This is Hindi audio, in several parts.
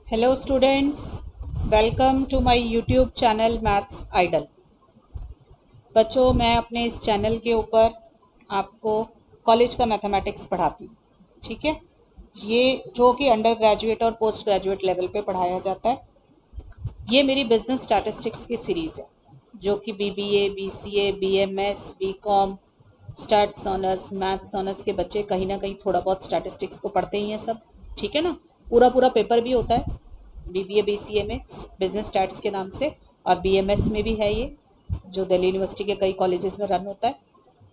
Hello students, welcome to my YouTube channel maths idol. बच्चों, मैं अपने इस चैनल के ऊपर आपको कॉलेज का मैथमेटिक्स पढ़ाती हूँ। ठीक है, ये जो कि अंडर ग्रेजुएट और पोस्ट ग्रेजुएट लेवल पे पढ़ाया जाता है। ये मेरी बिजनेस स्टैटिस्टिक्स की सीरीज़ है, जो कि BBA, BCA, BMS, BCom, stats honours, maths honours के बच्चे कहीं ना कहीं थोड़ा बहुत स्टैटिस्टिक्स को पढ़ते ही हैं सब। ठीक है ना, पूरा पूरा पेपर भी होता है बीबीए बीसीए में बिजनेस स्टैट्स के नाम से, और बीएमएस में भी है ये, जो दिल्ली यूनिवर्सिटी के कई कॉलेजेस में रन होता है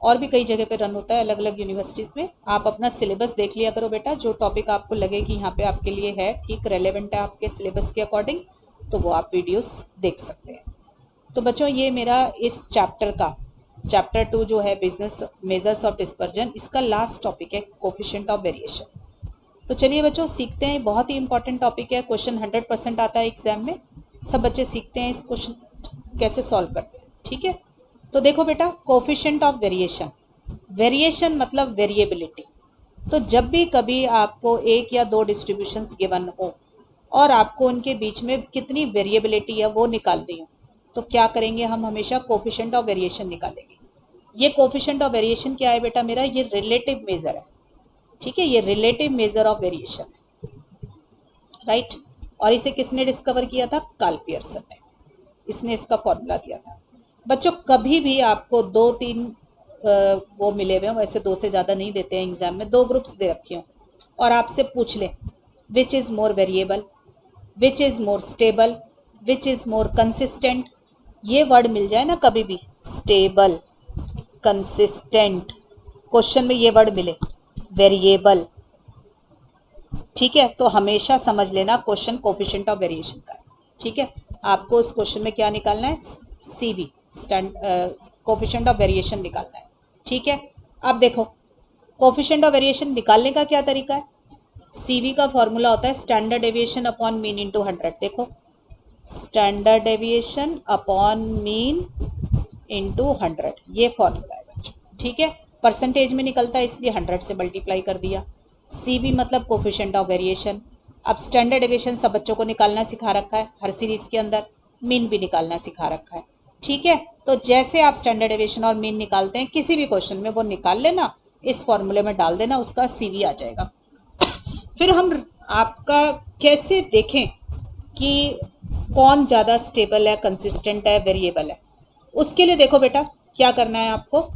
और भी कई जगह पे रन होता है अलग अलग यूनिवर्सिटीज़ में। आप अपना सिलेबस देख लिया करो बेटा, जो टॉपिक आपको लगे कि यहाँ पे आपके लिए है, ठीक रेलेवेंट है आपके सिलेबस के अकॉर्डिंग, तो वो आप वीडियोस देख सकते हैं। तो बच्चों, ये मेरा इस चैप्टर का चैप्टर 2 जो है बिजनेस मेजर्स ऑफ डिस्पर्जन, इसका लास्ट टॉपिक है कोफिशिएंट ऑफ वेरिएशन। तो चलिए बच्चों, सीखते हैं। बहुत ही इंपॉर्टेंट टॉपिक है, क्वेश्चन 100% आता है एग्जाम में। सब बच्चे सीखते हैं इस क्वेश्चन कैसे सॉल्व करते हैं। ठीक है, तो देखो बेटा, कोफिशिएंट ऑफ वेरिएशन, वेरिएशन मतलब वेरिएबिलिटी। तो जब भी कभी आपको एक या दो डिस्ट्रीब्यूशंस गिवन हो और आपको उनके बीच में कितनी वेरिएबिलिटी है वो निकालनी हो, तो क्या करेंगे हम? हमेशा कोफिशिएंट ऑफ वेरिएशन निकालेंगे। ये कोफिशिएंट ऑफ वेरिएशन क्या है बेटा मेरा? ये रिलेटिव मेजर है। ठीक है, ये रिलेटिव मेजर ऑफ वेरिएशन है, राइट। और इसे किसने डिस्कवर किया था? कार्ल पियर्सन ने। इसने इसका फॉर्मूला दिया था। बच्चों, कभी भी आपको दो तीन वो मिले हुए हैं, वैसे दो से ज़्यादा नहीं देते हैं एग्जाम में, दो ग्रुप्स दे रखे हों और आपसे पूछ लें which is more variable, which is more stable, which is more consistent, ये वर्ड मिल जाए ना कभी भी, स्टेबल, कंसिस्टेंट, क्वेश्चन में ये वर्ड मिले, वेरिएबल, ठीक है, तो हमेशा समझ लेना क्वेश्चन कोफिशिएंट ऑफ वेरिएशन का है। ठीक है, आपको उस क्वेश्चन में क्या निकालना है? सीवी, कोफिशिएंट ऑफ वेरिएशन निकालना है। ठीक है, अब देखो, कोफिशिएंट ऑफ वेरिएशन निकालने का क्या तरीका है? सीवी का फॉर्मूला होता है standard deviation upon mean into 100। देखो, standard deviation upon mean into 100, ये फॉर्मूला है बच्चों। ठीक है, परसेंटेज में निकलता है इसलिए 100 से मल्टीप्लाई कर दिया। सीवी मतलब कोफिशिएंट ऑफ वेरिएशन। अब स्टैंडर्ड डेविएशन सब बच्चों को निकालना सिखा रखा है हर सीरीज के अंदर, मीन भी निकालना सिखा रखा है। ठीक है, तो जैसे आप स्टैंडर्ड डेविएशन और मीन निकालते हैं किसी भी क्वेश्चन में, वो निकाल लेना, इस फॉर्मूले में डाल देना, उसका सीवी आ जाएगा। फिर हम आपका कैसे देखें कि कौन ज़्यादा स्टेबल है, कंसिस्टेंट है, वेरिएबल है? उसके लिए देखो बेटा, क्या करना है आपको?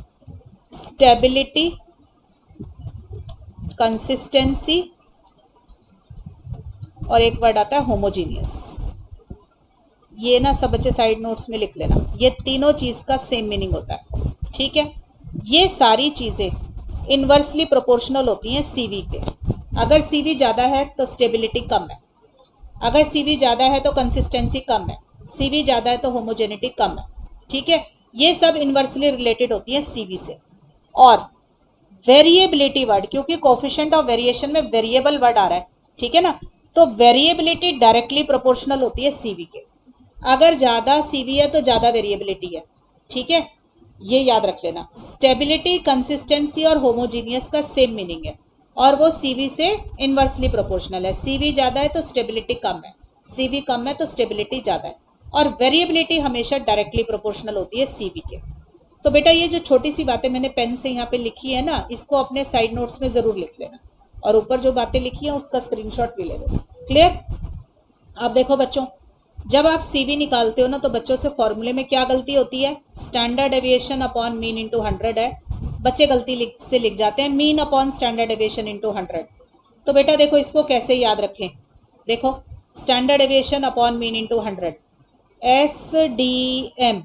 स्टेबिलिटी, कंसिस्टेंसी, और एक वर्ड आता है होमोजीनियस। ये ना सब बच्चे साइड नोट्स में लिख लेना, ये तीनों चीज़ का सेम मीनिंग होता है। ठीक है, ये सारी चीज़ें इन्वर्सली प्रोपोर्शनल होती हैं सीवी के। अगर सीवी ज़्यादा है तो स्टेबिलिटी कम है, अगर सीवी ज़्यादा है तो कंसिस्टेंसी कम है, सीवी ज़्यादा है तो होमोजेनिटी कम है। ठीक है, ये सब इन्वर्सली रिलेटेड होती है सीवी से। और वेरिएबिलिटी वर्ड, क्योंकि कोफिशिएंट ऑफ वेरिएशन में वेरिएबल वर्ड आ रहा है, ठीक है ना, तो वेरिएबिलिटी डायरेक्टली प्रोपोर्शनल होती है सीवी के। अगर ज़्यादा सीवी है तो ज़्यादा वेरिएबिलिटी है। ठीक है, ये याद रख लेना। स्टेबिलिटी, कंसिस्टेंसी और होमोजीनियस का सेम मीनिंग है, और वो सीवी से इन्वर्सली प्रोपोर्शनल है। सीवी ज़्यादा है तो स्टेबिलिटी कम है, सीवी कम है तो स्टेबिलिटी ज़्यादा है, और वेरिएबिलिटी हमेशा डायरेक्टली प्रोपोर्शनल होती है सीवी के। तो बेटा, ये जो छोटी सी बातें मैंने पेन से यहाँ पे लिखी है ना, इसको अपने साइड नोट्स में ज़रूर लिख लेना, और ऊपर जो बातें लिखी हैं उसका स्क्रीनशॉट भी ले लेना। क्लियर? अब देखो बच्चों, जब आप सीवी निकालते हो ना, तो बच्चों से फॉर्मूले में क्या गलती होती है? Standard deviation upon mean into 100 है, बच्चे गलती से लिख जाते हैं mean upon standard deviation into 100। तो बेटा देखो, इसको कैसे याद रखें? देखो, standard deviation upon mean into 100, S D M,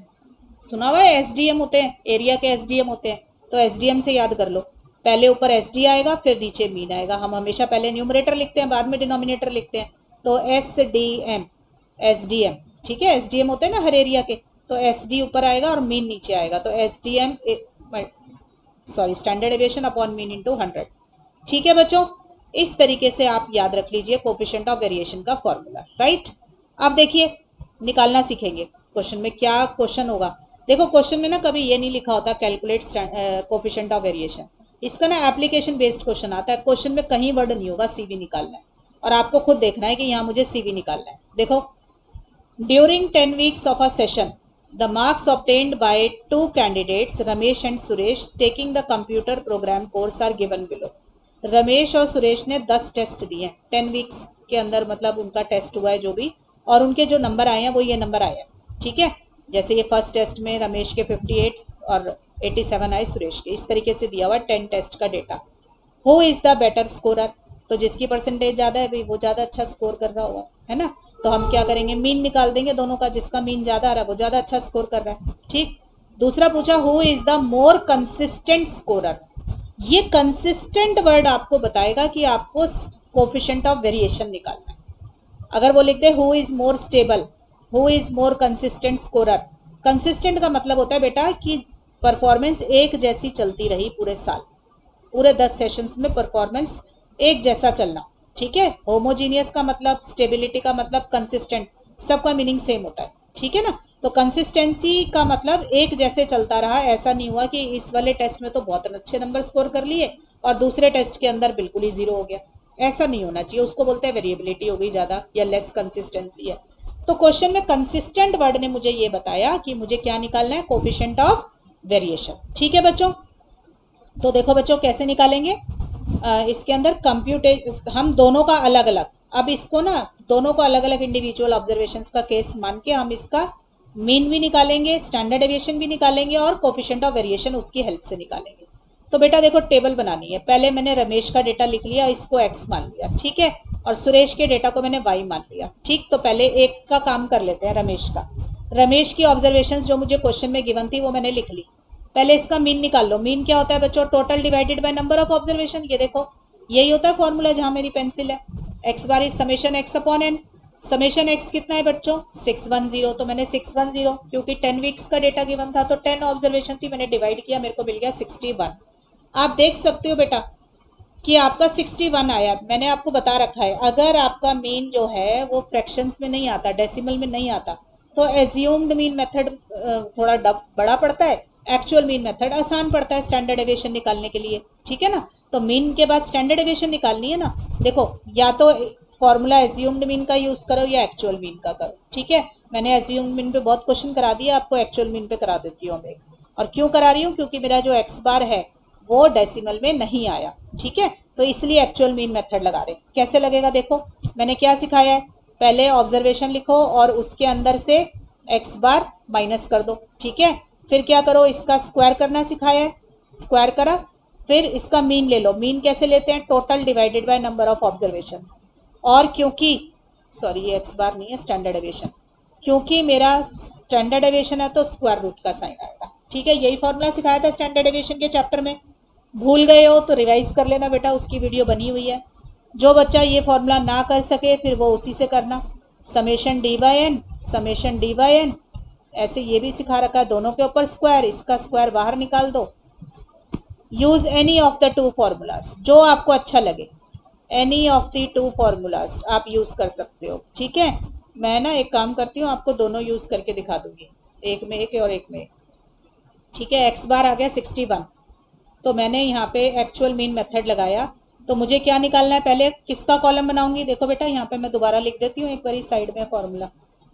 सुना हुआ है? एस डी एम होते हैं, एरिया के एस डी एम होते हैं, तो एस डी एम से याद कर लो। पहले ऊपर एस डी आएगा, फिर नीचे मीन आएगा। हम हमेशा पहले न्यूमरेटर लिखते हैं, बाद में डिनोमिनेटर लिखते हैं। तो S D M, S D M, ठीक है, एस डी एम होते हैं ना हर एरिया के, तो एस डी ऊपर आएगा और मीन नीचे आएगा, तो S D M, sorry, standard deviation upon mean into 100। ठीक है बच्चों, इस तरीके से आप याद रख लीजिए कोफिशिएंट ऑफ वेरिएशन का फॉर्मूला, राइट। अब देखिए, निकालना सीखेंगे क्वेश्चन में। क्या क्वेश्चन होगा? देखो, क्वेश्चन में ना कभी ये नहीं लिखा होता कैलकुलेट कोफिशिएंट ऑफ वेरिएशन, इसका ना एप्लीकेशन बेस्ड क्वेश्चन आता है। क्वेश्चन में कहीं वर्ड नहीं होगा सीवी निकालना है, और आपको खुद देखना है कि यहाँ मुझे CV निकालना है। देखो, during 10 weeks of a session, the marks obtained by 2 candidates, Ramesh and Suresh, taking the computer program course are given below. Ramesh और सुरेश ने 10 टेस्ट दिए हैं 10 वीक्स के अंदर, मतलब उनका टेस्ट हुआ है जो भी, और उनके जो नंबर आए हैं वो ये नंबर आए हैं, ठीक है। जैसे ये फर्स्ट टेस्ट में रमेश के 58 और 87 आए सुरेश के, इस तरीके से दिया हुआ 10 टेस्ट का data. Who is the better scorer, तो जिसकी परसेंटेज ज़्यादा है भाई वो ज़्यादा अच्छा स्कोर कर रहा होगा, है ना। तो हम क्या करेंगे, मीन निकाल देंगे दोनों का, जिसका मीन ज़्यादा आ रहा है वो ज़्यादा अच्छा स्कोर कर रहा है, ठीक। दूसरा पूछा, who is the more consistent scorer. ये कंसिस्टेंट वर्ड आपको बताएगा कि आपको कोफिशिएंट ऑफ वेरिएशन निकालना है। अगर वो लिख दे who is more stable, who is more consistent scorer, consistent का मतलब होता है बेटा कि परफॉर्मेंस एक जैसी चलती रही पूरे साल, पूरे 10 सेशंस में परफॉर्मेंस एक जैसा चलना, ठीक है। होमोजीनियस का मतलब, स्टेबिलिटी का मतलब, कंसिस्टेंट, सबका मीनिंग सेम होता है, ठीक है ना। तो कंसिस्टेंसी का मतलब एक जैसे चलता रहा, ऐसा नहीं हुआ कि इस वाले टेस्ट में तो बहुत अच्छे नंबर स्कोर कर लिए और दूसरे टेस्ट के अंदर बिल्कुल ही जीरो हो गया, ऐसा नहीं होना चाहिए। उसको बोलते हैं वेरिएबिलिटी हो गई ज़्यादा या लेस कंसिस्टेंसी है। तो क्वेश्चन में कंसिस्टेंट वर्ड ने मुझे ये बताया कि मुझे क्या निकालना है, कोफिशिएंट ऑफ वेरिएशन, ठीक है बच्चों। तो देखो बच्चों कैसे निकालेंगे, इसके अंदर कंप्यूटेशन, हम दोनों का अलग अलग, अब इसको ना दोनों को अलग अलग इंडिविजुअल ऑब्जर्वेशंस का केस मान के हम इसका मीन भी निकालेंगे, स्टैंडर्ड डेविएशन भी निकालेंगे और कोफिशिएंट ऑफ वेरिएशन उसकी हेल्प से निकालेंगे। तो बेटा देखो टेबल बनानी है, पहले मैंने रमेश का डेटा लिख लिया, इसको x मान लिया, ठीक है, और सुरेश के डेटा को मैंने y मान लिया, ठीक। तो पहले एक का काम कर लेते हैं, रमेश का। रमेश की ऑब्जर्वेशंस जो मुझे क्वेश्चन में गिवन थी वो मैंने लिख ली। पहले इसका मीन निकाल लो। मीन क्या होता है बच्चों, total divided by number of observation. ये देखो यही होता है फॉर्मूला, जहां मेरी पेंसिल है, X bar is summation X upon N. Summation X कितना है बच्चों, 610। तो मैंने 610 क्योंकि 10 वीक्स का डेटा गिवन था तो 10 ऑब्जर्वेशन थी, मैंने डिवाइड किया, मेरे को मिल गया 61। आप देख सकते हो बेटा कि आपका 61 आया। मैंने आपको बता रखा है अगर आपका मीन जो है वो फ्रैक्शंस में नहीं आता, डेसिमल में नहीं आता, तो एज्यूम्ड मीन मेथड थोड़ा बड़ा पड़ता है, एक्चुअल मीन मेथड आसान पड़ता है स्टैंडर्ड डेविएशन निकालने के लिए, ठीक है ना। तो मीन के बाद स्टैंडर्ड डेविएशन निकालनी है ना। देखो या तो फॉर्मूला एज्यूम्ड मीन का यूज करो या एक्चुअल मीन का करो, ठीक है। मैंने एज्यूम्ड मीन पे बहुत क्वेश्चन करा दिया, आपको एक्चुअल मीन पे करा देती हूँ एक। और क्यों करा रही हूँ, क्योंकि मेरा जो एक्स बार है वो डेसिमल में नहीं आया, ठीक है, तो इसलिए एक्चुअल मीन मेथड लगा रहे। कैसे लगेगा देखो, मैंने क्या सिखाया है, पहले ऑब्जर्वेशन लिखो और उसके अंदर से एक्स बार माइनस कर दो, ठीक है। फिर क्या करो, इसका स्क्वायर करना सिखाया है, स्क्वायर करा, फिर इसका मीन ले लो। मीन कैसे लेते हैं, total divided by number of observations. और क्योंकि सॉरी ये एक्स बार नहीं है, स्टैंडर्ड डेविएशन, क्योंकि मेरा स्टैंडर्ड डेविएशन है तो स्क्वायर रूट का साइन आएगा, ठीक है। यही फॉर्मूला सिखाया था स्टैंडर्ड डेविएशन के चैप्टर में, भूल गए हो तो रिवाइज कर लेना बेटा, उसकी वीडियो बनी हुई है। जो बच्चा ये फॉर्मूला ना कर सके फिर वो उसी से करना, summation d by n, summation d by n, ऐसे ये भी सिखा रखा है, दोनों के ऊपर स्क्वायर, इसका स्क्वायर बाहर निकाल दो। Use any of the two formulas, जो आपको अच्छा लगे, any of the two formulas आप यूज कर सकते हो, ठीक है। मैं ना एक काम करती हूँ, आपको दोनों यूज करके दिखा दूंगी, एक में एक और एक में एक, ठीक है। एक्स बार आ गया 61, तो मैंने यहाँ पे एक्चुअल मीन मेथड लगाया। तो मुझे क्या निकालना है, पहले किसका कॉलम बनाऊंगी, देखो बेटा यहाँ पे मैं दोबारा लिख देती हूँ एक बारी साइड में फॉर्मूला।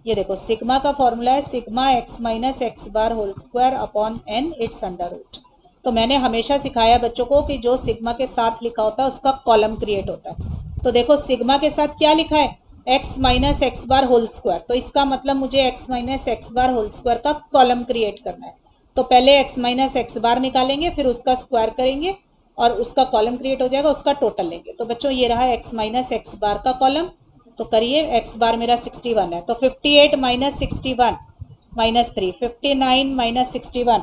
ये देखो सिग्मा का फॉर्मूला है sigma x minus x bar whole square upon n it's under root. तो मैंने हमेशा सिखाया बच्चों को कि जो सिग्मा के साथ लिखा होता है उसका कॉलम क्रिएट होता है। तो देखो सिग्मा के साथ क्या लिखा है, x minus x bar whole square, तो इसका मतलब मुझे x minus x bar whole square का कॉलम क्रिएट करना है। तो पहले x माइनस एक्स बार निकालेंगे, फिर उसका स्क्वायर करेंगे और उसका कॉलम क्रिएट हो जाएगा, उसका टोटल लेंगे। तो बच्चों ये रहा x माइनस एक्स बार का कॉलम, तो करिए x बार मेरा 61 है, तो 58 माइनस 61 माइनस 3, 59 माइनस 61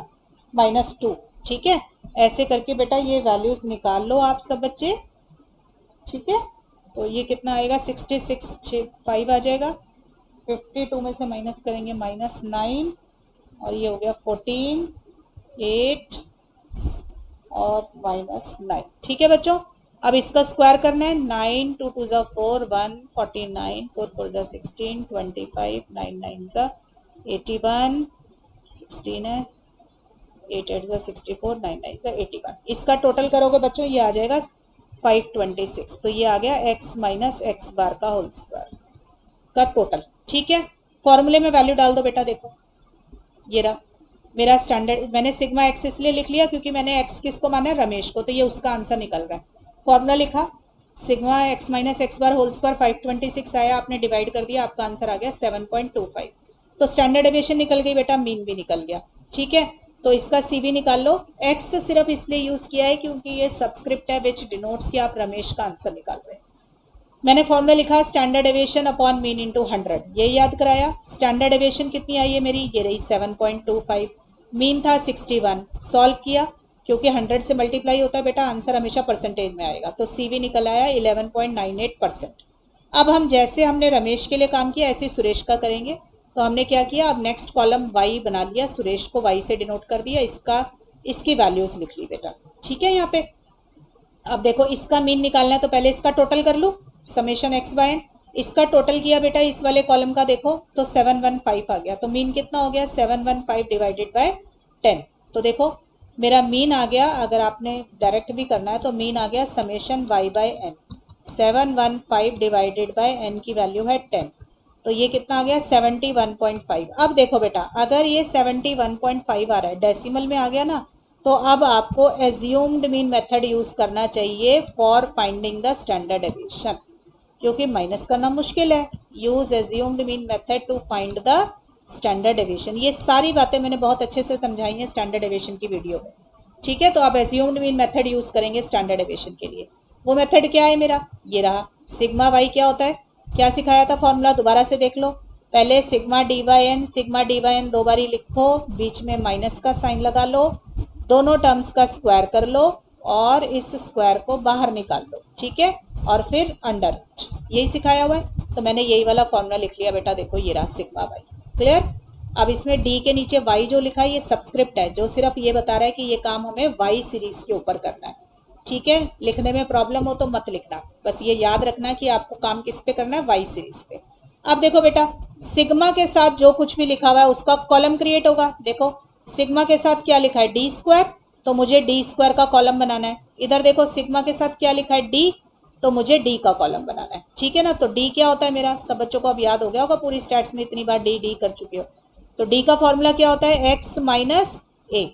माइनस 2, ठीक है। ऐसे करके बेटा ये वैल्यूज निकाल लो आप सब बच्चे, ठीक है। तो ये कितना आएगा, 66 आ जाएगा, 52 में से माइनस करेंगे -9, और ये हो गया 14, 8 और -9, ठीक है बच्चों। अब इसका स्क्वायर करना है, 9 2 2 ज़ा 4 1 49 4 4 ज़ा 16 25 9 9 ज़ा 81 16 है, 8 8 ज़ा 64 9 9 ज़ा 81। इसका टोटल करोगे बच्चों ये आ जाएगा 526, तो ये आ गया x माइनस एक्स बार का होल स्क्वायर का टोटल। ठीक है, फॉर्मूले में वैल्यू डाल दो बेटा। देखो ये रहा मेरा स्टैंडर्ड, मैंने सिग्मा एक्स इसलिए लिख लिया क्योंकि मैंने एक्स किसको माना है, रमेश को, तो ये उसका आंसर निकल रहा है। फॉर्मूला लिखा, sigma x minus x bar whole square 526 आया, आपने डिवाइड कर दिया, आपका आंसर आ गया 7.25। तो स्टैंडर्ड डेविएशन निकल गई बेटा, मीन भी निकल गया। ठीक है, तो इसका सी भी निकाल लो। एक्स सिर्फ इसलिए यूज किया है क्योंकि ये सब्सक्रिप्ट है विच डिनोट्स कि आप रमेश का आंसर निकाल रहे हैं। मैंने फॉर्मूला लिखा standard deviation upon mean into 100, ये याद कराया। स्टैंडर्ड डेविएशन कितनी आई है मेरी, ये रही 7.25, मीन था 61, सॉल्व किया क्योंकि 100 से मल्टीप्लाई होता है बेटा, आंसर हमेशा परसेंटेज में आएगा, तो सी भी निकल आया 11.98%। अब हम जैसे हमने रमेश के लिए काम किया ऐसे ही सुरेश का करेंगे। तो हमने क्या किया, अब नेक्स्ट कॉलम वाई बना लिया, सुरेश को वाई से डिनोट कर दिया, इसकी वैल्यूज लिख ली बेटा। ठीक है, यहाँ पे अब देखो इसका मीन निकालना है तो पहले इसका टोटल कर लूँ, समेशन एक्स बाय एन। इसका टोटल किया बेटा इस वाले कॉलम का, देखो तो 715 आ गया, तो मीन कितना हो गया 715 डिवाइडेड बाय 10। तो देखो मेरा मीन आ गया, अगर आपने डायरेक्ट भी करना है तो मीन आ गया summation y by n, 715 divided by n की वैल्यू है 10, तो ये कितना आ गया 71.5। अब देखो बेटा अगर ये 71.5 आ रहा है, डेसिमल में आ गया ना, तो अब आपको एज्यूम्ड मीन मेथड यूज करना चाहिए for finding the standard deviation, क्योंकि माइनस करना मुश्किल है। Use assumed mean method to find the standard deviation. ये सारी बातें मैंने बहुत अच्छे से समझाई हैं स्टैंडर्ड डेविएशन की वीडियो में। ठीक है, तो आप एज्यूम्ड मीन मेथड यूज करेंगे स्टैंडर्ड डेविएशन के लिए। वो मेथड क्या है मेरा, ये रहा। सिग्मा वाई क्या होता है, क्या सिखाया था फॉर्मूला, दोबारा से देख लो। पहले सिग्मा डी वाई एन दो बारी लिखो, बीच में माइनस का साइन लगा लो, दोनों टर्म्स का स्क्वायर कर लो और इस स्क्वायर को बाहर निकाल लो। ठीक है, और फिर अंडर रूट, यही सिखाया हुआ है। तो मैंने यही वाला फॉर्मूला लिख लिया बेटा, देखो ये रहा सिग्मा वाई। क्लियर। अब इसमें डी के नीचे वाई जो लिखा है ये सब्सक्रिप्ट है, जो सिर्फ ये बता रहा है कि ये काम हमें वाई सीरीज के ऊपर करना है। ठीक है, लिखने में प्रॉब्लम हो तो मत लिखना, बस ये याद रखना कि आपको काम किस पे करना है, वाई सीरीज पे। अब देखो बेटा सिग्मा के साथ जो कुछ भी लिखा हुआ है उसका कॉलम क्रिएट होगा। देखो सिग्मा के साथ क्या लिखा है, डी स्क्वायर, तो मुझे डी स्क्वायर का कॉलम बनाना है। इधर देखो सिग्मा के साथ क्या लिखा है, डी, तो मुझे डी का कॉलम बनाना है। ठीक है ना, तो डी क्या होता है मेरा, सब बच्चों को अब याद हो गया होगा, पूरी स्टैट्स में इतनी बार डी डी कर चुके हो। तो डी का फॉर्मूला क्या होता है, एक्स माइनस ए,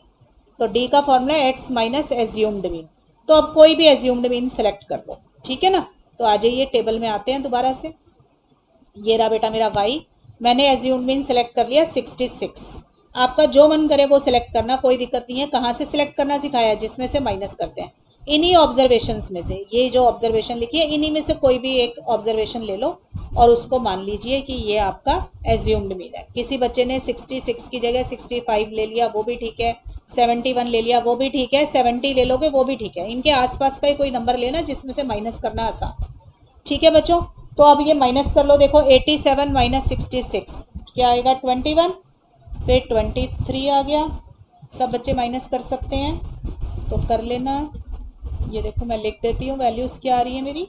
तो डी का फॉर्मूला है एक्स माइनस एज्यूम्ड मीन। तो अब कोई भी एज्यूम्ड मीन सेलेक्ट कर लो। ठीक है ना, तो आ जाइए टेबल में आते हैं दोबारा से। ये रहा बेटा मेरा वाई, मैंने एज्यूम्ड मीन सेलेक्ट कर लिया 66। आपका जो मन करे वो सिलेक्ट करना, कोई दिक्कत नहीं है। कहाँ से सिलेक्ट करना सिखाया है, जिसमें से माइनस करते हैं, इन्हीं ऑब्जर्वेशंस में से। ये जो ऑब्जर्वेशन लिखी है इन्हीं में से कोई भी एक ऑब्जर्वेशन ले लो और उसको मान लीजिए कि ये आपका एज्यूम्ड मीन है। किसी बच्चे ने 66 की जगह 65 ले लिया, वो भी ठीक है, 71 ले लिया, वो भी ठीक है, 70 ले लोगे वो भी ठीक है। इनके आसपास का ही कोई नंबर लेना जिसमें से माइनस करना आसान। ठीक है बच्चों, तो अब ये माइनस कर लो। देखो 87 माइनस 66 क्या आएगा, 21, फिर 23 आ गया। सब बच्चे माइनस कर सकते हैं तो कर लेना। ये देखो मैं लिख देती हूँ वैल्यूज़ क्या आ रही है मेरी,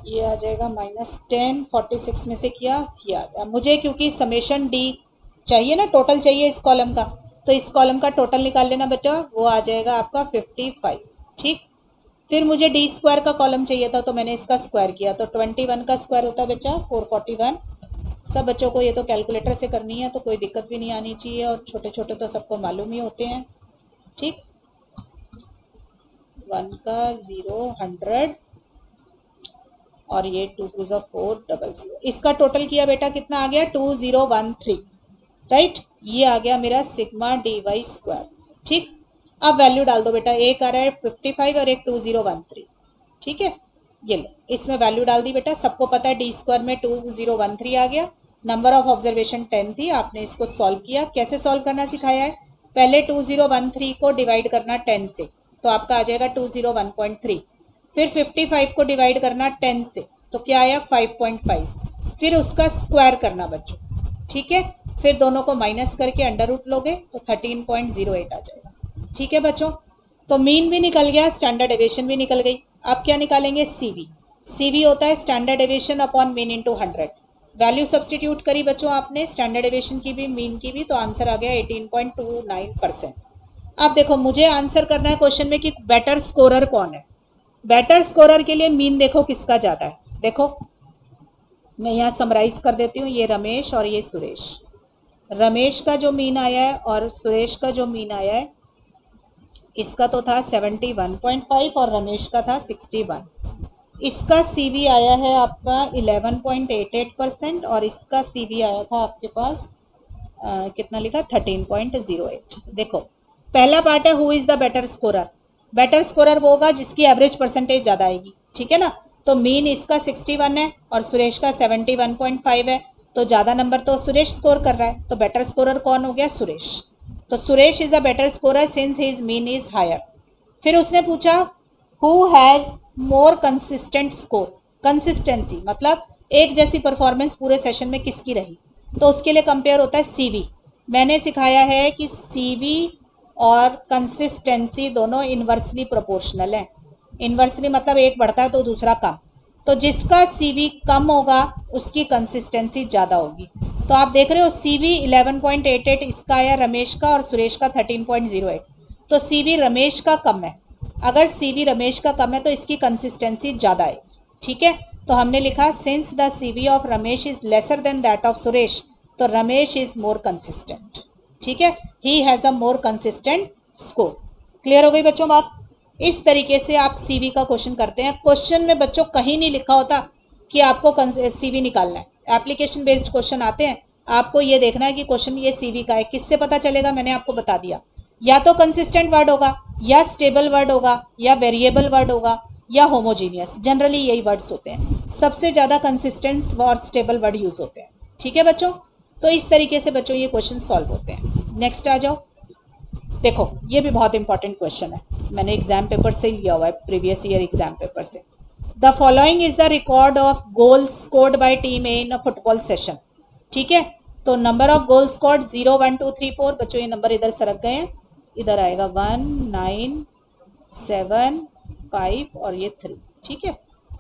ये आ जाएगा -10, 46 में से किया आ गया मुझे, क्योंकि समेशन डी चाहिए ना, टोटल चाहिए इस कॉलम का, तो इस कॉलम का टोटल निकाल लेना बेटा, वो आ जाएगा आपका 55। ठीक, फिर मुझे डी स्क्वायर का कॉलम चाहिए था तो मैंने इसका स्क्वायर किया, तो 21 का स्क्वायर होता है बच्चा 441। सब बच्चों को ये तो कैलकुलेटर से करनी है, तो कोई दिक्कत भी नहीं आनी चाहिए, और छोटे छोटे तो सबको मालूम ही होते हैं। ठीक, 1 का 0 100 और ये 2 2 400। इसका टोटल किया बेटा कितना आ गया 2013। राइट, ये आ गया मेरा सिग्मा डी वाई स्क्वायर। ठीक, अब वैल्यू डाल दो बेटा, एक आ रहा है 55 और एक 2013। ठीक है, ये लो इसमें वैल्यू डाल दी बेटा। सबको पता है डी स्क्वायर में 2013 आ गया। नंबर ऑफ ऑब्जर्वेशन 10 थी, आपने इसको सॉल्व किया। कैसे सॉल्व करना सिखाया है, पहले 2013 को डिवाइड करना 10 से, तो आपका आ जाएगा 201.3। फिर 55 को डिवाइड करना 10 से, तो क्या आया 5.5। फिर उसका स्क्वायर करना बच्चों। ठीक है, फिर दोनों को माइनस करके अंडर रूट लोगे तो 13.08 आ जाएगा। ठीक है बच्चों, तो मीन भी निकल गया, स्टैंडर्ड डेविएशन भी निकल गई। अब क्या निकालेंगे, सीवी। सीवी होता है standard deviation upon mean into 100। Value substitute करी बच्चों आपने, स्टैंडर्ड डेविएशन की भी मीन की भी, तो आंसर आ गया 18.29%। अब देखो मुझे आंसर करना है क्वेश्चन में कि बेटर स्कोरर कौन है। बेटर स्कोरर के लिए मीन देखो किसका ज़्यादा है, देखो मैं यहाँ समराइज कर देती हूँ, ये रमेश और ये सुरेश। रमेश का जो मीन आया है और सुरेश का जो मीन आया है, इसका तो था 71.5 और रमेश का था 61। इसका सीवी आया है आपका 11.88% और इसका सीवी आया था आपके पास कितना लिखा 13.08। देखो पहला पार्ट है who is the better scorer. Better scorer वो होगा जिसकी एवरेज परसेंटेज ज़्यादा आएगी, ठीक है ना। तो मीन इसका 61 है और सुरेश का 71.5 है, तो ज़्यादा नंबर तो सुरेश स्कोर कर रहा है, तो बेटर स्कोरर कौन हो गया, सुरेश। तो Suresh is a better scorer since his mean is higher. फिर उसने पूछा who has more consistent score. Consistency मतलब एक जैसी परफॉर्मेंस पूरे सेशन में किसकी रही, तो उसके लिए कंपेयर होता है सीवी। मैंने सिखाया है कि सीवी और कंसिस्टेंसी दोनों इन्वर्सली प्रोपोर्शनल हैं। इन्वर्सली मतलब एक बढ़ता है तो दूसरा कम, तो जिसका सीवी कम होगा उसकी कंसिस्टेंसी ज़्यादा होगी। तो आप देख रहे हो सीवी 11.88 इसका आया रमेश का और सुरेश का 13.08, तो सीवी रमेश का कम है। अगर सीवी रमेश का कम है तो इसकी कंसिस्टेंसी ज़्यादा है, ठीक है। तो हमने लिखा since the CV of Ramesh is lesser than that of Suresh, तो रमेश इज मोर कंसिस्टेंट, ठीक है। He has a more consistent score. Clear हो गई बच्चों बात। इस तरीके से आप सीवी का क्वेश्चन करते हैं। क्वेश्चन में बच्चों कहीं नहीं लिखा होता कि आपको सीवी निकालना है। एप्लीकेशन बेस्ड क्वेश्चन आते हैं, आपको ये देखना है कि क्वेश्चन ये सीवी का है। किससे पता चलेगा, मैंने आपको बता दिया, या तो कंसिस्टेंट वर्ड होगा, या स्टेबल वर्ड होगा, या वेरिएबल वर्ड होगा, या होमोजीनियस। जनरली यही वर्ड्स होते हैं, सबसे ज़्यादा कंसिस्टेंट और स्टेबल वर्ड यूज़ होते हैं, ठीक है बच्चों। तो इस तरीके से बच्चों ये क्वेश्चन सॉल्व होते हैं। नेक्स्ट आ जाओ। देखो ये भी बहुत इंपॉर्टेंट क्वेश्चन है, मैंने एग्जाम पेपर से लिया हुआ है, प्रीवियस ईयर एग्जाम पेपर से। The following is the record of goals scored by team A in a football session, ठीक है। तो नंबर ऑफ गोल स्कोर्ड 0 1 2 3 4, बच्चों ये नंबर इधर सरक गए हैं, इधर आएगा 1 9 7 5 और ये 3, ठीक है।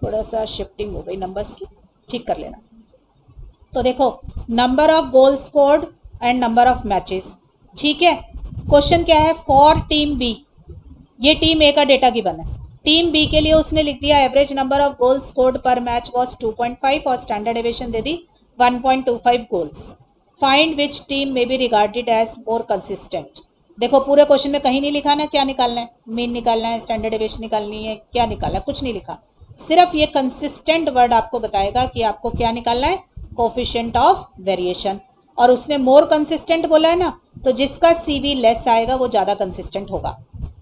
थोड़ा सा शिफ्टिंग हो गई नंबर्स की, ठीक कर लेना। तो देखो number of goal scored and number of matches, ठीक है। क्वेश्चन क्या है, फॉर टीम बी, ये टीम ए का डेटा गिवन है। टीम बी के लिए उसने लिख दिया average number of goal scored per match was 2.5 और स्टैंडर्ड डेविएशन दे दी 1.25 गोल्स। फाइंड विच टीम में B regarded as more consistent. देखो पूरे क्वेश्चन में कहीं नहीं लिखा ना क्या निकालना है, मीन निकालना है, स्टैंडर्ड डेविएशन निकालनी है, क्या निकालना है, कुछ नहीं लिखा। सिर्फ ये कंसिस्टेंट वर्ड आपको बताएगा कि आपको क्या निकालना है, कोफिशिएंट ऑफ वेरिएशन। और उसने मोर कंसिस्टेंट बोला है ना, तो जिसका सीवी लेस आएगा वो ज़्यादा कंसिस्टेंट होगा।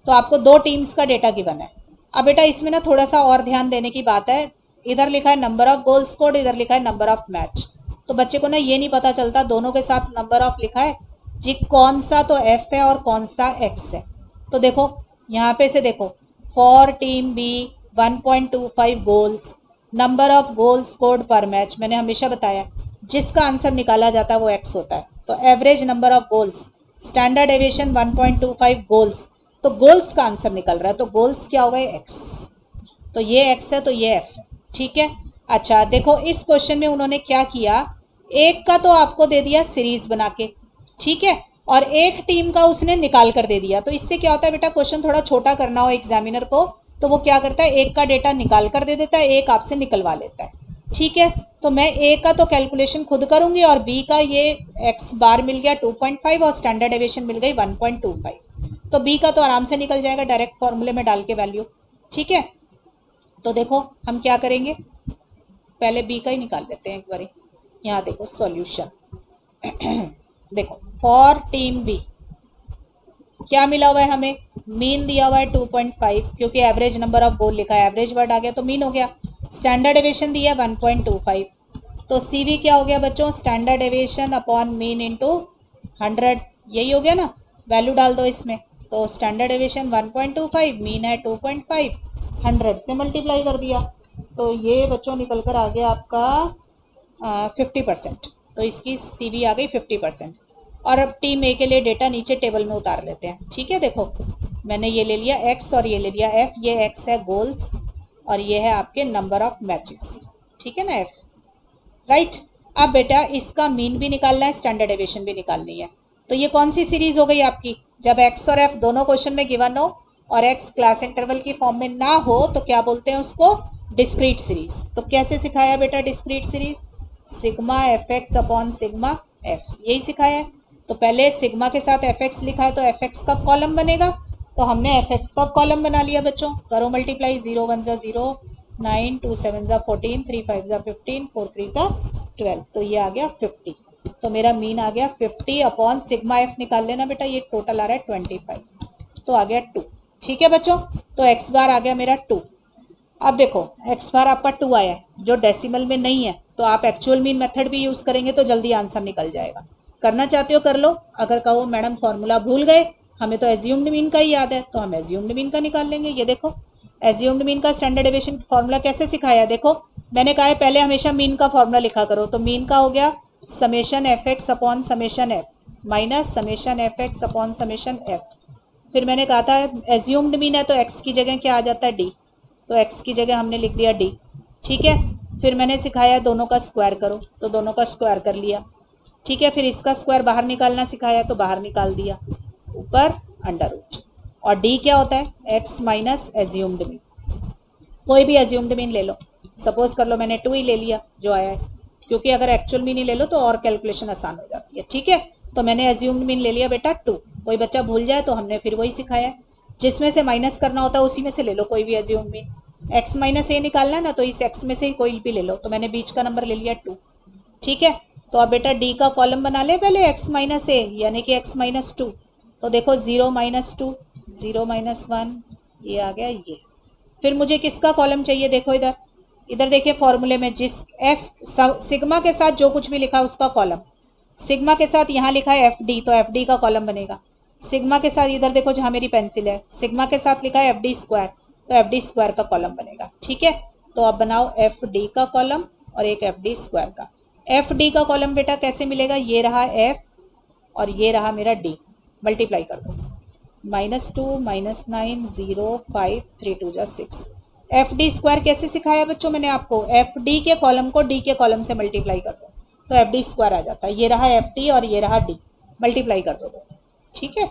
तो आपको दो टीम्स का डेटा गिवन है। अब बेटा इसमें ना थोड़ा सा और ध्यान देने की बात है, इधर लिखा है नंबर ऑफ गोल स्कोर्ड, इधर लिखा है नंबर ऑफ मैच। तो बच्चे को ना ये नहीं पता चलता दोनों के साथ नंबर ऑफ लिखा है जी, कौन सा तो एफ है और कौन सा एक्स है। तो देखो यहाँ पे से देखो, for team B 1.25 goals, number of goal scored per match, मैंने हमेशा बताया जिसका आंसर निकाला जाता है वो एक्स होता है। तो average number of goals, standard deviation 1.25 goals, तो गोल्स का आंसर निकल रहा है, तो गोल्स क्या होगा, एक्स। तो ये एक्स है तो ये एफ है, ठीक है। अच्छा देखो इस क्वेश्चन में उन्होंने क्या किया, एक का तो आपको दे दिया सीरीज बना के, ठीक है, और एक टीम का उसने निकाल कर दे दिया। तो इससे क्या होता है बेटा, क्वेश्चन थोड़ा छोटा करना हो एग्जामिनर को तो वो क्या करता है, एक का डेटा निकाल कर दे देता है, एक आपसे निकलवा लेता है, ठीक है। तो मैं ए का तो कैलकुलेशन खुद करूंगी और बी का ये एक्स बार मिल गया 2.5 और स्टैंडर्ड डेविएशन मिल गई 1.25, तो बी का तो आराम से निकल जाएगा डायरेक्ट फॉर्मूले में डाल के वैल्यू, ठीक है। तो देखो हम क्या करेंगे, पहले बी का ही निकाल लेते हैं एक बार। यहाँ देखो सॉल्यूशन देखो फॉर टीम बी क्या मिला हुआ है हमें, मीन दिया हुआ है 2.5, क्योंकि एवरेज नंबर ऑफ गोल लिखा है, एवरेज वर्ड आ गया तो मीन हो गया। स्टैंडर्ड डेविएशन दिया 1.25, तो सीवी क्या हो गया बच्चों, standard deviation upon mean into 100, यही हो गया ना, वैल्यू डाल दो इसमें। तो स्टैंडर्ड डेविएशन 1.25, मीन है 2.5, 100 से मल्टीप्लाई कर दिया, तो ये बच्चों निकल कर आ गया आपका 50%। तो इसकी सीवी आ गई 50%। और अब टीम ए के लिए डेटा नीचे टेबल में उतार लेते हैं, ठीक है। देखो मैंने ये ले लिया एक्स और ये ले लिया एफ, ये एक्स है गोल्स और ये है आपके नंबर ऑफ मैचेस, ठीक है ना, एफ, राइट। अब बेटा इसका मीन भी निकालना है, स्टैंडर्ड डेविएशन भी निकालनी है। तो ये कौन सी सीरीज हो गई आपकी, जब एक्स और एफ दोनों क्वेश्चन में गिवन हो और x क्लास इंटरवल की फॉर्म में ना हो तो क्या बोलते हैं उसको, डिस्क्रीट सीरीज। तो कैसे सिखाया बेटा discrete series, sigma F x upon sigma F, यही सिखाया है। तो पहले सिग्मा के साथ एफ एक्स लिखा है तो एफ एक्स का कॉलम बनेगा, तो हमने एफ एक्स का कॉलम बना लिया बच्चों। करो मल्टीप्लाई, 0 1 ज़ा 0, 9 2 7 ज़ा 14, 3 5 ज़ा 15, 4 3 ज़ा 12, तो ये आ गया 50। तो मेरा मीन आ गया 50 अपॉन सिग्मा एफ निकाल लेना बेटा, ये टोटल आ रहा है 25, तो आ गया 2। ठीक है बच्चों, तो एक्स बार आ गया मेरा 2। अब देखो एक्स बार आपका 2 आया है, जो डेसिमल में नहीं है, तो आप एक्चुअल मीन मेथड भी यूज़ करेंगे तो जल्दी आंसर निकल जाएगा। करना चाहते हो कर लो, अगर कहो मैडम फॉर्मूला भूल गए, हमें तो एज्यूम्ड मीन का ही याद है, तो हम एज्यूम्ड मीन का निकाल लेंगे। ये देखो एज्यूम्ड मीन का स्टैंडर्ड डेविएशन फॉर्मूला कैसे सिखाया, देखो मैंने कहा है पहले हमेशा मीन का फॉर्मूला लिखा करो, तो मीन का हो गया summation F x upon summation F minus summation F x upon summation F. फिर मैंने कहा था एज्यूम्ड मीन है तो एक्स की जगह क्या आ जाता है, डी, तो एक्स की जगह हमने लिख दिया डी। ठीक है, फिर मैंने सिखाया दोनों का स्क्वायर करो, तो दोनों का स्क्वायर कर लिया। ठीक है, फिर इसका स्क्वायर बाहर निकालना सिखाया तो बाहर निकाल दिया, ऊपर अंडर रूट। और डी क्या होता है, एक्स माइनस एज्यूम्ड मीन, कोई भी एज्यूम्ड मीन ले लो, सपोज कर लो मैंने 2 ही ले लिया जो आया है, क्योंकि अगर एक्चुअल मीन ही ले लो तो और कैलकुलेशन आसान हो जाती है। ठीक है, तो मैंने एज्यूम्ड मीन ले लिया बेटा 2, कोई बच्चा भूल जाए तो हमने फिर वही सिखाया है, जिसमें से माइनस करना होता है उसी में से ले लो कोई भी एज्यूम्ड मीन। एक्स माइनस ए निकालना है ना, तो इस एक्स में से ही कोई भी ले लो, तो मैंने बीच का नंबर ले लिया 2। ठीक है, तो अब बेटा डी का कॉलम बना ले पहले एक्स माइनस ए यानी कि एक्स माइनस 2, तो देखो 0 माइनस 2, 0 माइनस 1, ये आ गया ये। फिर मुझे किसका कॉलम चाहिए, देखो इधर, इधर देखिए फॉर्मूले में जिस एफ सिग्मा के साथ जो कुछ भी लिखा है उसका कॉलम, सिग्मा के साथ यहाँ लिखा है एफ डी, तो एफ डी का कॉलम बनेगा। सिग्मा के साथ इधर देखो जहाँ मेरी पेंसिल है, सिग्मा के साथ लिखा है एफ डी स्क्वायर, तो एफ डी स्क्वायर का कॉलम बनेगा। ठीक है, तो अब बनाओ एफ डी का कॉलम और एक एफ डी स्क्वायर का। एफ डी का कॉलम बेटा कैसे मिलेगा, ये रहा एफ और ये रहा मेरा डी, मल्टीप्लाई कर दो, -2 -9 0 5 3 2 जा 6। एफ डी स्क्वायर कैसे सिखाया बच्चों मैंने आपको, एफ डी के कॉलम को डी के कॉलम से मल्टीप्लाई कर दो तो एफ डी स्क्वायर आ जाता है। ये रहा एफ डी और ये रहा डी, मल्टीप्लाई कर दो दो। ठीक है,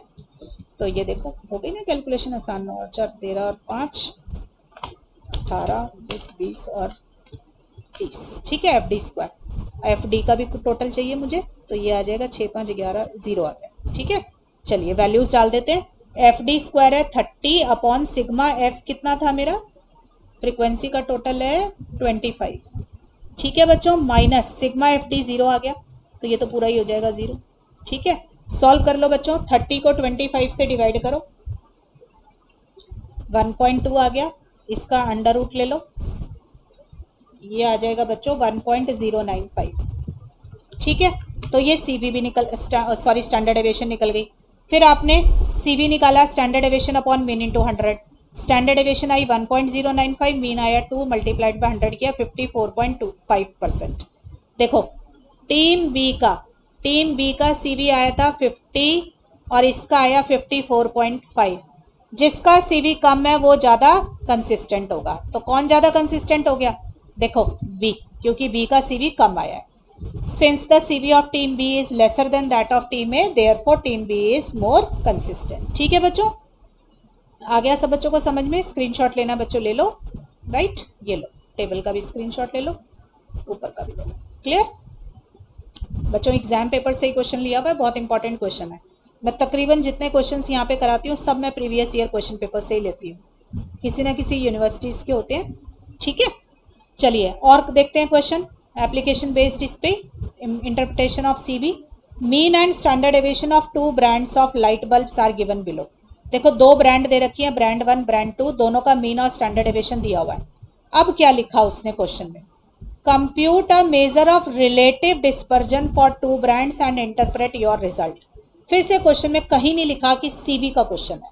तो ये देखो हो गई ना कैलकुलेशन आसान, 9 और 4 13 और 5 18 19 20 और 30। ठीक है, F D square, F D का भी टोटल चाहिए मुझे, तो ये आ जाएगा 6 5 11 0 आ गया। ठीक है, चलिए वैल्यूज डाल देते हैं। एफ डी स्क्वायर है 30 अपॉन सिग्मा एफ कितना था मेरा, फ्रीक्वेंसी का टोटल है 25। ठीक है बच्चों, माइनस सिग्मा एफ डी 0 आ गया, तो ये तो पूरा ही हो जाएगा 0। ठीक है, सॉल्व कर लो बच्चों, 30 को 25 से डिवाइड करो, 1.2 आ गया, इसका अंडर रूट ले लो, ये आ जाएगा बच्चों 1.095। ठीक है, तो ये सी भी निकल सॉरी स्टैंडर्ड डेविएशन निकल गई। फिर आपने सी भी निकाला standard deviation upon mean into 100, standard deviation आई 1.095, मीन आया 2, मल्टीप्लाइड बाय 100 किया 54.25%। देखो टीम बी का सी भी आया था 50 और इसका आया 54.5, जिसका सी भी कम है वो ज़्यादा कंसिस्टेंट होगा। तो कौन ज़्यादा कंसिस्टेंट हो गया, देखो बी, क्योंकि बी का सी भी कम आया है। Since the CV of team B is lesser than that of team A, therefore team B is more consistent। ठीक है बच्चों, आ गया सब बच्चों को समझ में, स्क्रीनशॉट लेना बच्चों ले लो, राइट, ये लो टेबल का भी स्क्रीनशॉट ले लो, ऊपर का भी ले लो। क्लियर बच्चों, एग्जाम पेपर से ही क्वेश्चन लिया हुआ है, बहुत इंपॉर्टेंट क्वेश्चन है। मैं तकरीबन जितने क्वेश्चंस यहाँ पे कराती हूँ सब मैं प्रीवियस ईयर क्वेश्चन पेपर से ही लेती हूँ, किसी न किसी यूनिवर्सिटीज़ के होते हैं। ठीक है, चलिए और देखते हैं क्वेश्चन। एप्लीकेशन बेस्ड इस पे interpretation of CV, mean and standard deviation of 2 brands of light bulbs are given below. देखो 2 ब्रांड दे रखी है, ब्रांड 1 ब्रांड 2, दोनों का मीन और स्टैंडर्ड डेविएशन दिया हुआ है। अब क्या लिखा उसने क्वेश्चन में, compute a measure of relative dispersion for 2 brands and interpret your result. फिर से क्वेश्चन में कहीं नहीं लिखा कि सीवी का क्वेश्चन है,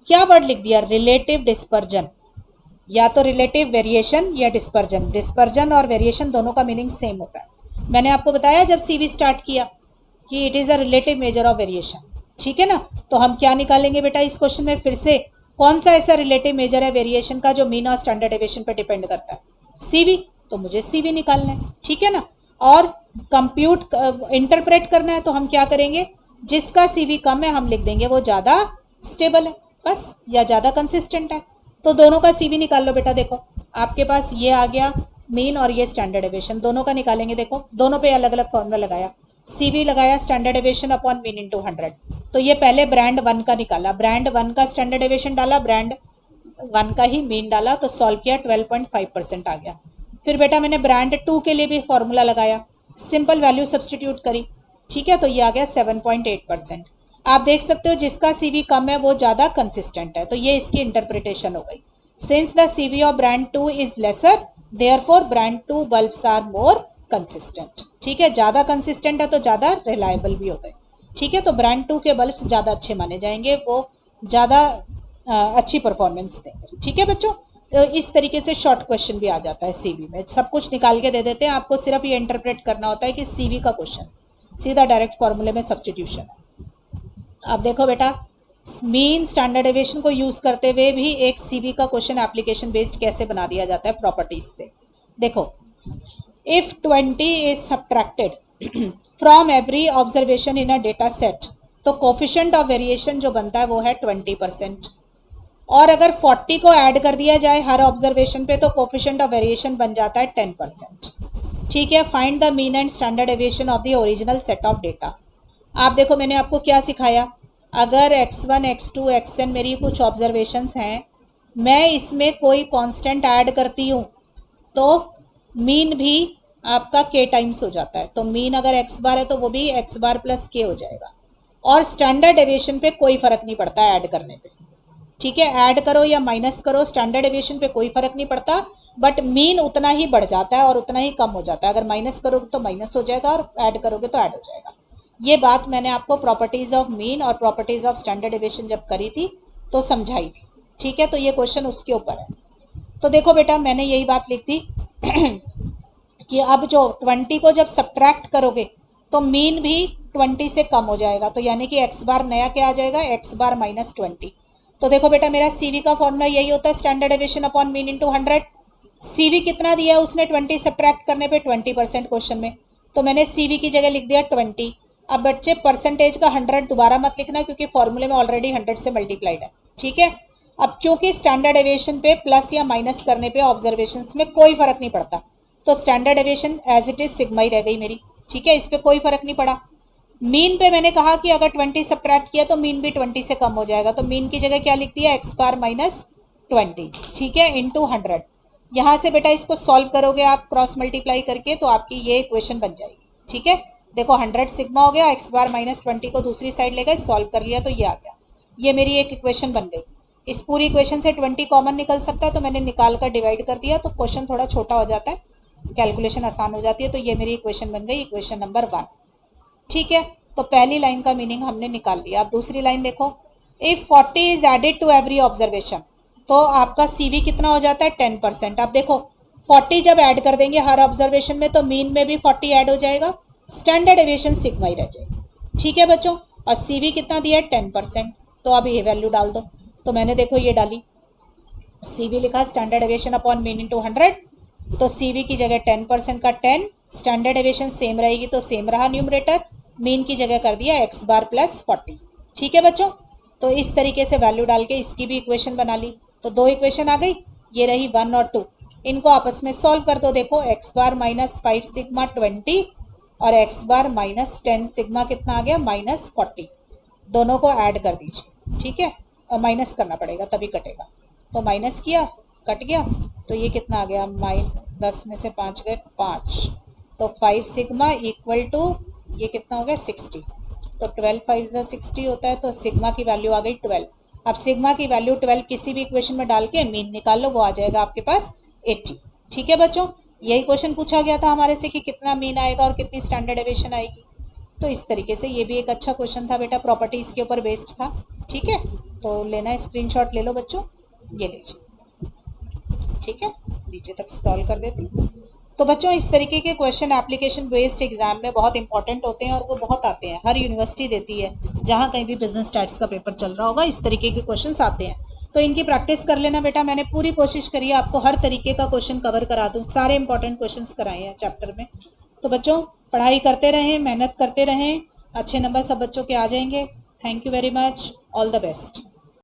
क्या वर्ड लिख दिया, रिलेटिव डिस्पर्जन, या तो रिलेटिव वेरिएशन या डिस्पर्जन। डिस्पर्जन और वेरिएशन दोनों का मीनिंग सेम होता है। मैंने आपको बताया जब सीवी स्टार्ट किया कि it is a relative measure of variation. ठीक है ना, तो हम क्या निकालेंगे बेटा इस क्वेश्चन में, फिर से कौन सा ऐसा रिलेटिव मेजर है वेरिएशन का जो मीन और स्टैंडर्ड डेविएशन पर डिपेंड करता है, सीवी, तो मुझे सीवी निकालना है। ठीक है ना, और कंप्यूट इंटरप्रेट करना है तो हम क्या करेंगे, जिसका सीवी कम है हम लिख देंगे वो ज़्यादा स्टेबल है। बस, या ज़्यादा कंसिस्टेंट है। तो दोनों का सीवी निकाल लो बेटा। देखो आपके पास ये आ गया मीन और ये स्टैंडर्ड डेविएशन, दोनों का निकालेंगे। देखो दोनों पे अलग अलग फॉर्मूला लगाया, सीवी लगाया standard deviation upon mean into 100। तो ये पहले ब्रांड 1 का निकाला, ब्रांड 1 का स्टैंडर्ड डेविएशन डाला, ब्रांड 1 का ही मीन डाला, तो सॉल्व किया 12.5% आ गया। फिर बेटा मैंने ब्रांड 2 के लिए भी फॉर्मूला लगाया, सिंपल वैल्यू सब्सटीट्यूट करी, ठीक है, तो ये आ गया 7.8%। आप देख सकते हो जिसका सीवी कम है वो ज़्यादा कंसिस्टेंट है, तो ये इसकी इंटरप्रिटेशन हो गई। Since the CV of brand 2 is lesser, therefore brand 2 bulbs are more consistent. ठीक है, ज़्यादा कंसिस्टेंट है तो ज़्यादा रिलायबल भी हो गए। ठीक है, तो ब्रांड 2 के बल्ब्स ज़्यादा अच्छे माने जाएंगे, वो ज़्यादा अच्छी परफॉर्मेंस देंगे। ठीक है बच्चों, तो इस तरीके से शॉर्ट क्वेश्चन भी आ जाता है सीवी में, सब कुछ निकाल के दे देते हैं आपको, सिर्फ ये इंटरप्रेट करना होता है कि सीवी का क्वेश्चन, सीधा डायरेक्ट फॉर्मूले में सब्सटीट्यूशन है। अब देखो बेटा, मीन स्टैंडर्ड डेविएशन को यूज करते हुए भी एक सीवी का क्वेश्चन एप्लीकेशन बेस्ड कैसे बना दिया जाता है प्रॉपर्टीज पे। देखो, if 20 is subtracted from every observation in a data set, तो कोफिशिएंट ऑफ वेरिएशन जो बनता है वो है 20%। और अगर 40 को ऐड कर दिया जाए हर ऑब्जर्वेशन पे तो कोफिशिएंट ऑफ वेरिएशन बन जाता है 10%। ठीक है, find the mean and standard deviation of the original set of data. आप देखो मैंने आपको क्या सिखाया, अगर x1 x2 xn मेरी कुछ ऑब्जर्वेशंस हैं, मैं इसमें कोई कांस्टेंट ऐड करती हूँ तो मीन भी आपका k टाइम्स हो जाता है। तो मीन अगर x बार है तो वो भी x बार प्लस k हो जाएगा। और स्टैंडर्ड डेविएशन पे कोई फर्क नहीं पड़ता ऐड करने पे। ठीक है, ऐड करो या माइनस करो, स्टैंडर्ड डेविएशन पे कोई फर्क नहीं पड़ता, बट मीन उतना ही बढ़ जाता है और उतना ही कम हो जाता है। अगर माइनस करोगे तो माइनस हो जाएगा और ऐड करोगे तो ऐड हो जाएगा। ये बात मैंने आपको प्रॉपर्टीज ऑफ मीन और प्रॉपर्टीज ऑफ स्टैंडर्ड डेविएशन जब करी थी तो समझाई थी। ठीक है, तो ये क्वेश्चन उसके ऊपर है। तो देखो बेटा मैंने यही बात लिख दी कि अब जो 20 को जब सब्ट्रैक्ट करोगे तो मीन भी 20 से कम हो जाएगा, तो यानी कि x बार नया क्या आ जाएगा, x बार माइनस 20। तो देखो बेटा मेरा सीवी का फॉर्मूला यही होता है, standard deviation upon mean into 100। CV कितना दिया है उसने 20 सब्ट्रैक्ट करने पे 20% क्वेश्चन में, तो मैंने सीवी की जगह लिख दिया 20। अब बच्चे परसेंटेज का 100 दोबारा मत लिखना क्योंकि फॉर्मूले में ऑलरेडी 100 से मल्टीप्लाइड है। ठीक है, अब क्योंकि स्टैंडर्ड डेविएशन पे प्लस या माइनस करने पे ऑब्जर्वेशंस में कोई फर्क नहीं पड़ता, तो standard deviation as it is sigma ही रह गई मेरी। ठीक है, इस पर कोई फर्क नहीं पड़ा। मीन पे मैंने कहा कि अगर 20 सब्ट्रैक्ट किया तो मीन भी 20 से कम हो जाएगा, तो मीन की जगह क्या लिख दिया, x बार माइनस 20। ठीक है, इंटू 100। यहाँ से बेटा इसको सॉल्व करोगे आप क्रॉस मल्टीप्लाई करके तो आपकी ये इक्वेशन बन जाएगी। ठीक है, देखो 100 सिग्मा हो गया, x बार माइनस 20 को दूसरी साइड ले गए, सॉल्व कर लिया तो ये आ गया। ये मेरी एक इक्वेशन बन गई। इस पूरी इक्वेशन से 20 कॉमन निकल सकता है तो मैंने निकाल कर डिवाइड कर दिया, तो क्वेश्चन थोड़ा छोटा हो जाता है, कैलकुलेशन आसान हो जाती है। तो ये मेरी इक्वेशन बन गई, इक्वेशन नंबर 1। ठीक है, तो पहली लाइन का मीनिंग हमने निकाल लिया। अब दूसरी लाइन देखो, if 40 is added to every observation, तो आपका सीवी कितना हो जाता है, 10%। अब देखो 40 जब ऐड कर देंगे हर ऑब्जर्वेशन में तो मीन में भी 40 ऐड हो जाएगा, स्टैंडर्ड डेविएशन सिग्मा ही रह जाएगी। ठीक है बच्चों, और सीवी कितना दिया है, 10%, तो अब ये वैल्यू डाल दो। तो मैंने देखो ये डाली, सीवी लिखा standard deviation upon mean into 100, तो सीवी की जगह 10% का 10, स्टैंडर्ड डेविएशन सेम रहेगी तो सेम रहा न्यूमरेटर, मीन की जगह कर दिया x बार प्लस 40। ठीक है बच्चों, तो इस तरीके से वैल्यू डाल के इसकी भी इक्वेशन बना ली, तो दो इक्वेशन आ गई, ये रही 1 और 2। इनको आपस में सॉल्व कर दो। देखो x बार माइनस 5 सिग्मा 20 और x बार माइनस 10 सिग्मा कितना आ गया, माइनस 40। दोनों को ऐड कर दीजिए। ठीक है, और माइनस करना पड़ेगा तभी कटेगा, तो माइनस किया कट गया, तो ये कितना आ गया, 10 में से 5 गए 5, तो 5 सिग्मा इक्वल टू ये कितना हो गया 60, तो 12 5 60 होता है, तो सिग्मा की वैल्यू आ गई 12। अब सिग्मा की वैल्यू 12 किसी भी इक्वेशन में डाल के मीन निकाल लो, वो आ जाएगा आपके पास 80। ठीक है बच्चों, यही क्वेश्चन पूछा गया था हमारे से कि कितना मीन आएगा और कितनी स्टैंडर्ड डेविएशन आएगी, तो इस तरीके से ये भी एक अच्छा क्वेश्चन था बेटा, प्रॉपर्टीज के ऊपर बेस्ड था। ठीक है, तो लेना स्क्रीनशॉट ले लो बच्चों, ये लीजिए। ठीक है, नीचे तक स्क्रॉल कर देती। तो बच्चों इस तरीके के क्वेश्चन एप्लीकेशन बेस्ड एग्जाम में बहुत इंपॉर्टेंट होते हैं और वो बहुत आते हैं, हर यूनिवर्सिटी देती है, जहाँ कहीं भी बिजनेस स्टैट्स का पेपर चल रहा होगा इस तरीके के क्वेश्चंस आते हैं, तो इनकी प्रैक्टिस कर लेना बेटा। मैंने पूरी कोशिश करी है आपको हर तरीके का क्वेश्चन कवर करा दूँ, सारे इंपॉर्टेंट क्वेश्चन कराए हैं चैप्टर में। तो बच्चों पढ़ाई करते रहें, मेहनत करते रहें, अच्छे नंबर सब बच्चों के आ जाएंगे। Thank you very much, all the best.